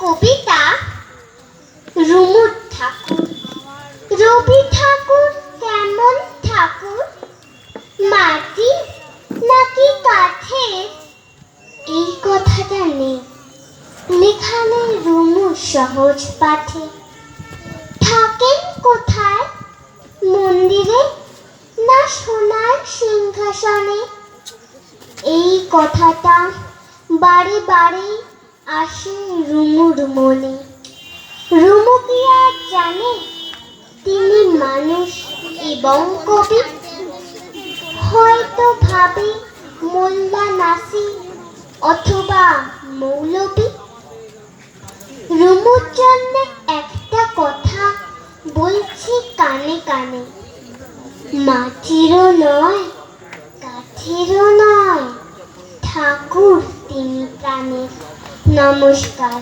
কবিতা রুমুর ঠাকুর। রবি ঠাকুর কেমন ঠাকুর, মাটি নাকি কাঠের, এই কথাটা নেই লেখা নেই রুমুর সহজ পাঠে। থাকেন কোথায়, মন্দিরে না সোনার সিংহাসনে, এই কথাটা বারে বারে আসে রুমুর মনে। রুমু কি আর জানে তিনি মানুষ এবং কবি? হয়তো ভাবে মোল্লা নাসি অথবা মৌলবি। রুমুর জন্য একটা কথা বলছি কানে কানে, মাটিরও নয় কাঠেরও নয়, ঠাকুর তিনি প্রাণের। নমস্কার।